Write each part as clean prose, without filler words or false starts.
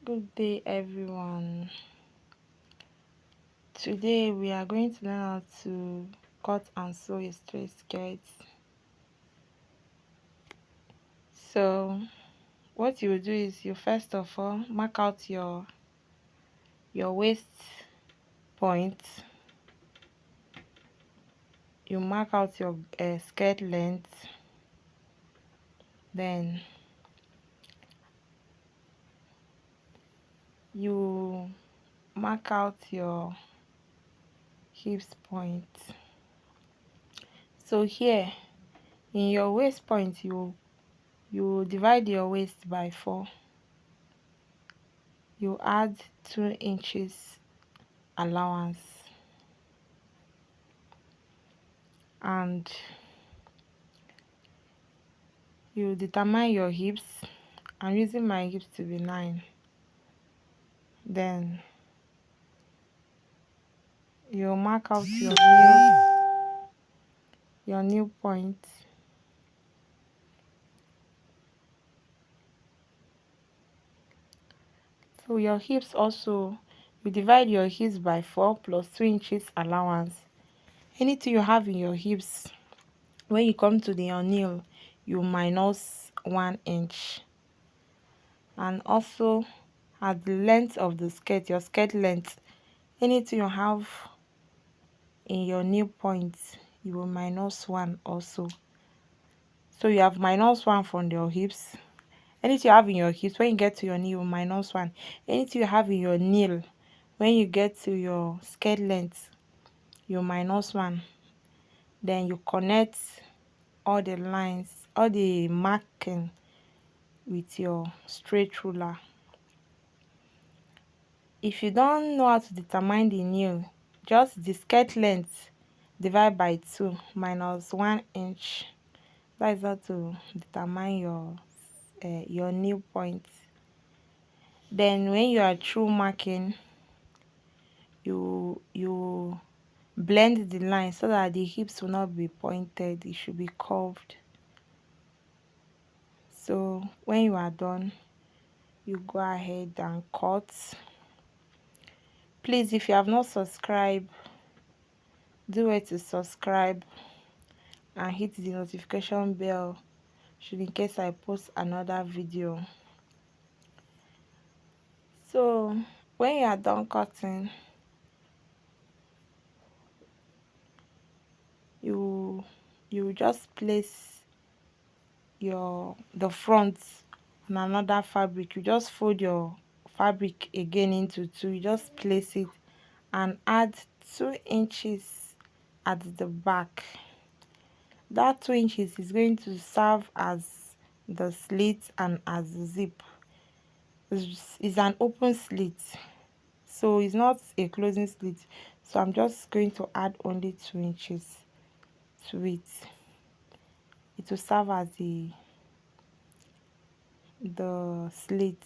Good day, everyone. Today we are going to learn how to cut and sew a straight skirt. So, what you will do is you first of all mark out your waist point. You mark out your skirt length. Then you mark out your hips point. So here in your waist point, you divide your waist by 4. You add 2 inches allowance, and you determine your hips. I'm using my hips to be 9. Then you mark out your new point. So your hips also, you divide your hips by 4 plus 2 inches allowance. Anything you have in your hips, when you come to your nail, you minus 1 inch. And also at the length of the skirt, your skirt length, anything you have in your nail point, you will minus 1 also. So you have minus 1 from your hips. Anything you have in your hips, when you get to your knee, you will minus 1. Anything you have in your nail, when you get to your skirt length, you minus 1. Then you connect all the lines, all the marking with your straight ruler. If you don't know how to determine the nail, just the skirt length divide by 2 minus 1 inch. That is how to determine your nail point. Then when you are through marking, you blend the line so that the hips will not be pointed, it should be curved. So when you are done, you go ahead and cut. Please, if you have not subscribed, do it to subscribe and hit the notification bell should in case I post another video. So when you are done cutting, you just place the front on another fabric. You just fold your fabric again into 2. You just place it and add 2 inches at the back. That 2 inches is going to serve as the slit and as the zip. It's an open slit, so it's not a closing slit. So I'm just going to add only 2 inches to it. It will serve as the slit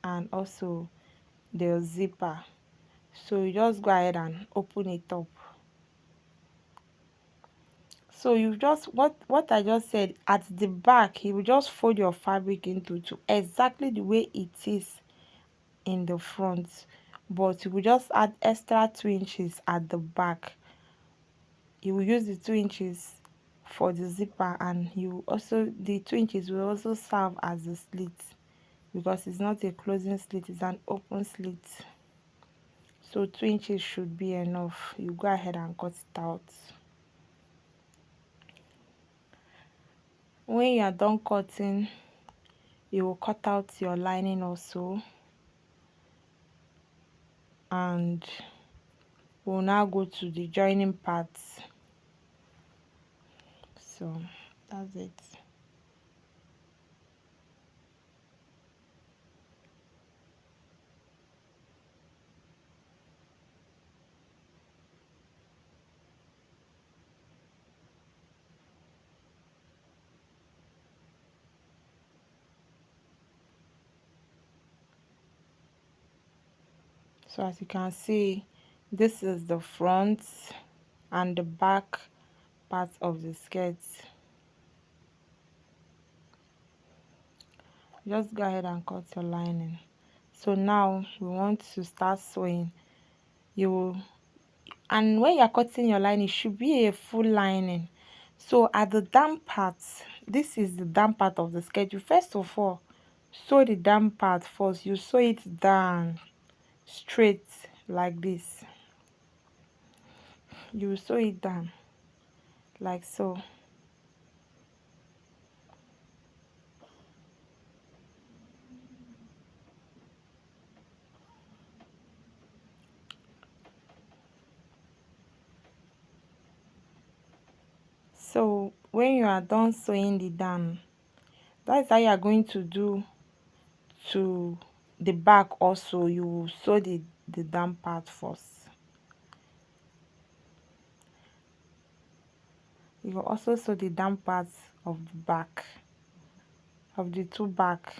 and also the zipper. So you just go ahead and open it up. So you just what I just said, at the back you will just fold your fabric into 2 exactly the way it is in the front, but you will just add extra 2 inches at the back. You will use the 2 inches for the zipper, and the 2 inches will also serve as the slit, because it's not a closing slit, it's an open slit. So 2 inches should be enough. You go ahead and cut it out. When you are done cutting, you will cut out your lining also, and we'll now go to the joining parts. So that's it. So as you can see, this is the front and the back part of the skirt. Just go ahead and cut your lining. So now we want to start sewing. You and when you're cutting your line, it should be a full lining. So at the down part, this is the down part of the skirt. You first of all sew the down part first. You sew it down straight like this. You sew it down like so. So when you are done sewing the down, that's how you are going to do to the back also. You will sew the down part first. You will also sew the down parts of the back, of the two back.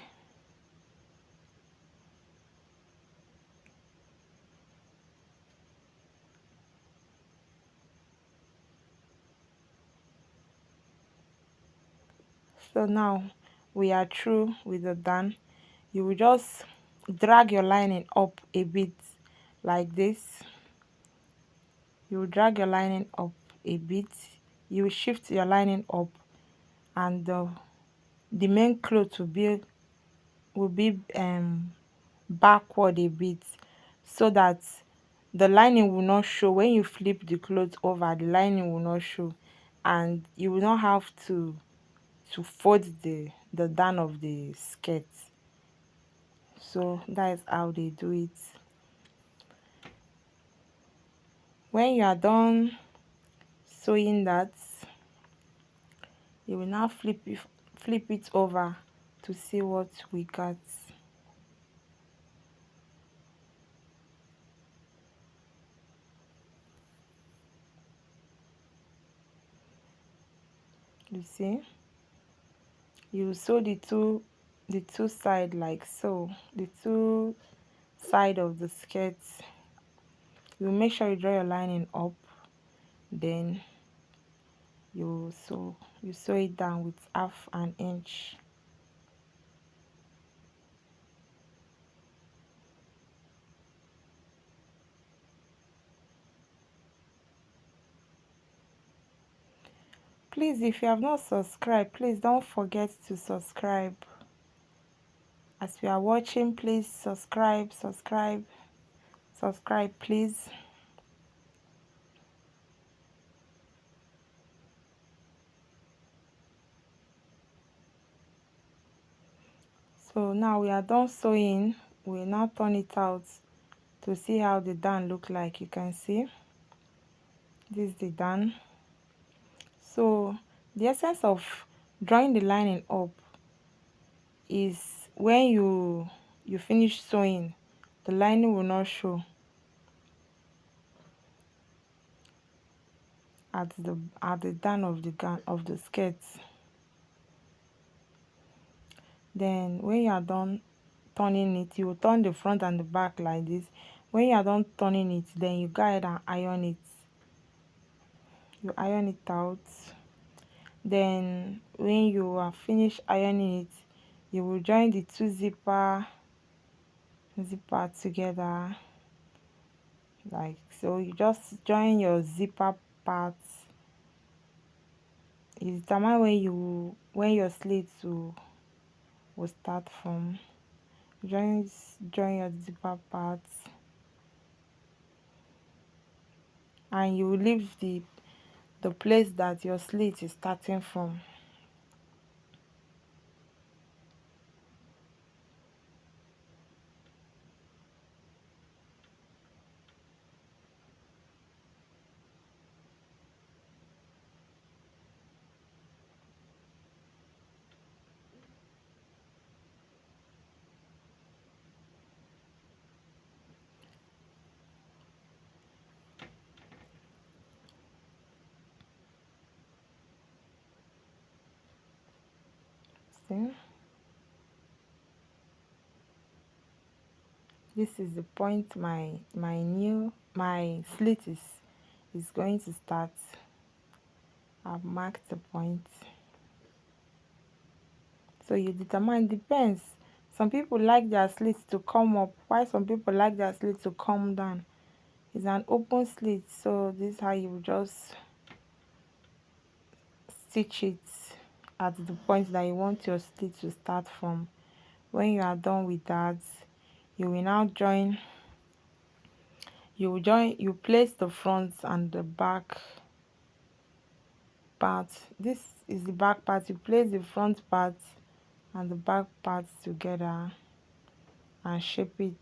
So now we are through with the done. You will just drag your lining up a bit like this. You will drag your lining up a bit. You will shift your lining up, and the main cloth will be backward a bit, so that the lining will not show. When you flip the clothes over, the lining will not show, and you will not have to fold the down of the skirt. So that is how they do it. When you are done sewing that, you will now flip it over to see what we got. You see, you sew the two side like so, the two side of the skirt. You make sure you draw your lining up, then you sew it down with half an inch. Please, if you have not subscribed, please don't forget to subscribe. As you are watching, please subscribe, please. So now we are done sewing. We'll now turn it out to see how the down look like. You can see this is the down. So the essence of drawing the lining up is when you finish sewing, the lining will not show at the down of the gown of the skirt. Then when you are done turning it, you will turn the front and the back like this. When you are done turning it, then you go ahead and iron it. You iron it out. Then when you are finished ironing it, you will join the two zipper together like so. You just join your zipper parts. You determine when your slits will start from. Join your zipper parts, and you will leave the place that your slit is starting from. See, this is the point my slit is going to start. I've marked the point. So you determine, depends. Some people like their slits to come up, while some people like their slits to come down. It's an open slit, so this is how you just stitch it at the point that you want your slit to start from. When you are done with that, you will now join you place the front and the back part. This is the back part. You place the front part and the back part together and shape it.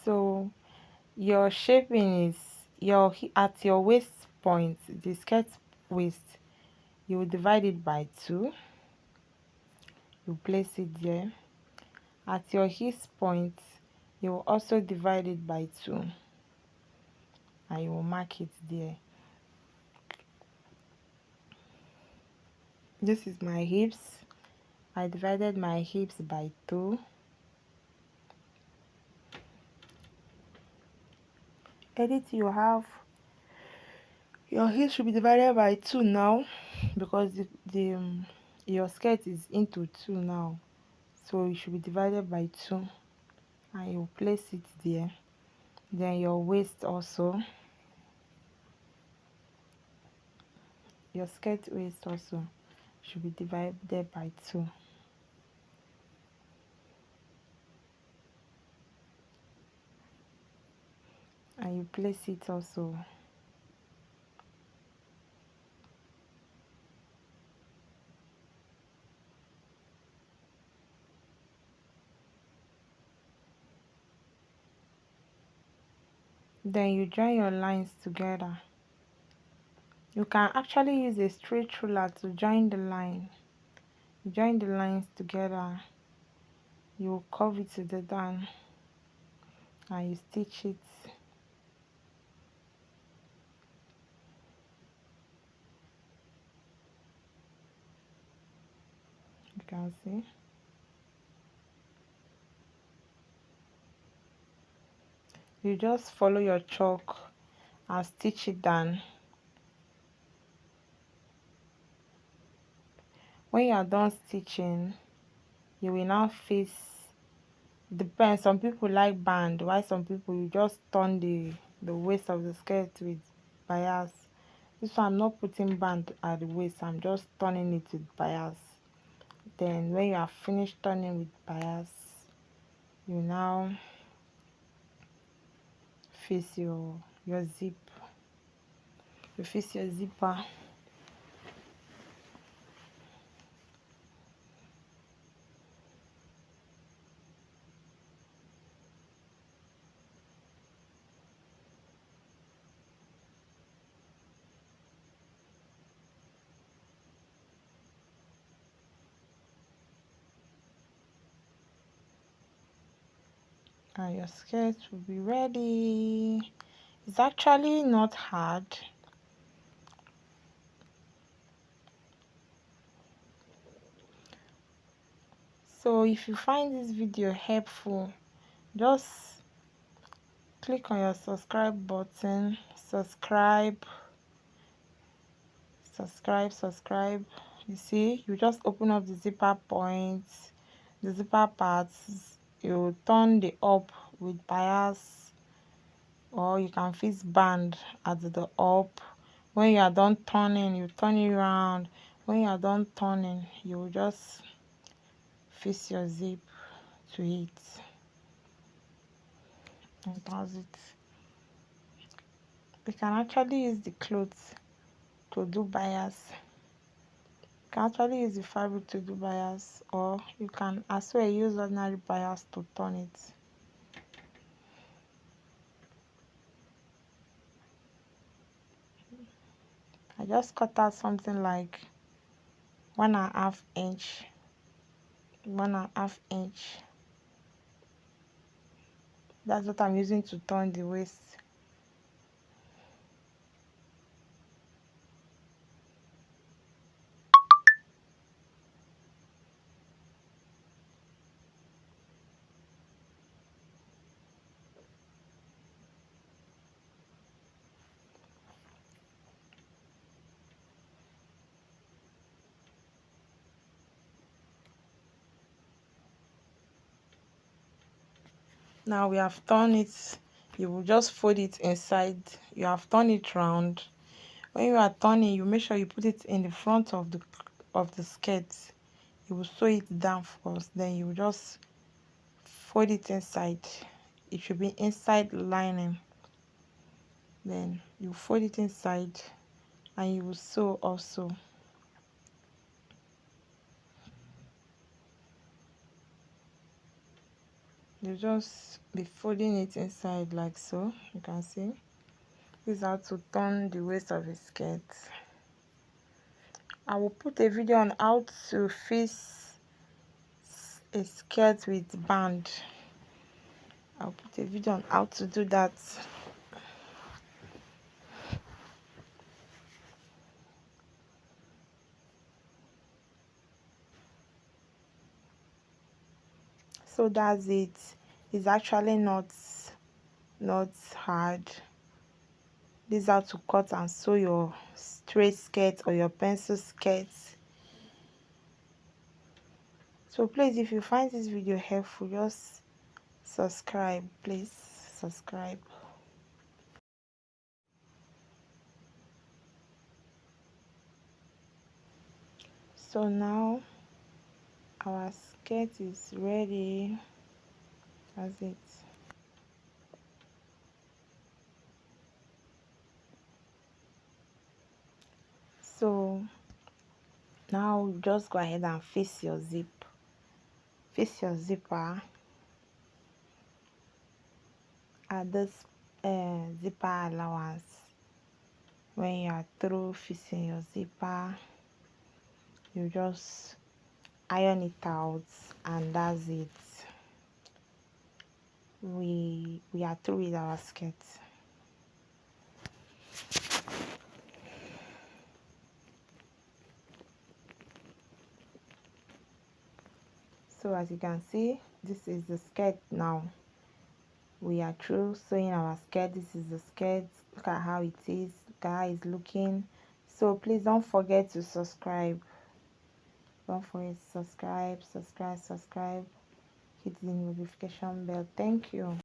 So your shaping is at your waist point, the skirt waist, you will divide it by 2. You place it there. At your hip point, you will also divide it by 2 and you will mark it there. This is my hips. I divided my hips by 2. Anything you have, your hips should be divided by 2 now, because your skirt is into 2 now, so it should be divided by 2 and you place it there. Then your waist also, your skirt waist also should be divided by 2 and you place it also. Then you join your lines together. You can actually use a straight ruler to join the line. You join the lines together, you curve it to the down and you stitch it. You can see. You just follow your chalk and stitch it down. When you are done stitching, you will now face, depends, some people like band, while some people you just turn the waist of the skirt with bias. This one I'm not putting band at the waist, I'm just turning it with bias. Then when you are finished turning with bias, you now face your zip. You face your zipper. And your skirt will be ready. It's actually not hard. So if you find this video helpful, just click on your subscribe button, subscribe. You see, you just open up the zipper points, the zipper parts, you turn the up with bias, or you can fix band at the up. When you are done turning, you turn it around. When you are done turning, you will just fix your zip to it, and that's it. You can actually use the clothes to do bias. You can actually use the fabric to do bias, or you can as well use ordinary bias to turn it. I just cut out something like 1.5 inch, 1.5 inch. That's what I'm using to turn the waist. Now we have turned it. You will just fold it inside. You have turned it round. When you are turning, you make sure you put it in the front of the skirt. You will sew it down first, then you will just fold it inside. It should be inside lining. Then you fold it inside and you will sew also. You just be folding it inside like so. You can see this is how to turn the waist of a skirt. I will put a video on how to fix a skirt with band. I'll put a video on how to do that. So that's it. It's actually not hard. This is how to cut and sew your straight skirt or your pencil skirt. So please, if you find this video helpful, just subscribe. Please subscribe. So now our skirt is ready. That's it. So now just go ahead and fix your zipper at this zipper allowance. When you are through fixing your zipper, you just iron it out, and that's it. We are through with our skirt. So as you can see, this is the skirt now. We are through sewing our skirt. This is the skirt. Look at how it is. Look at how it's looking. So please don't forget to subscribe. Don't forget to subscribe. Hit the notification bell. Thank you.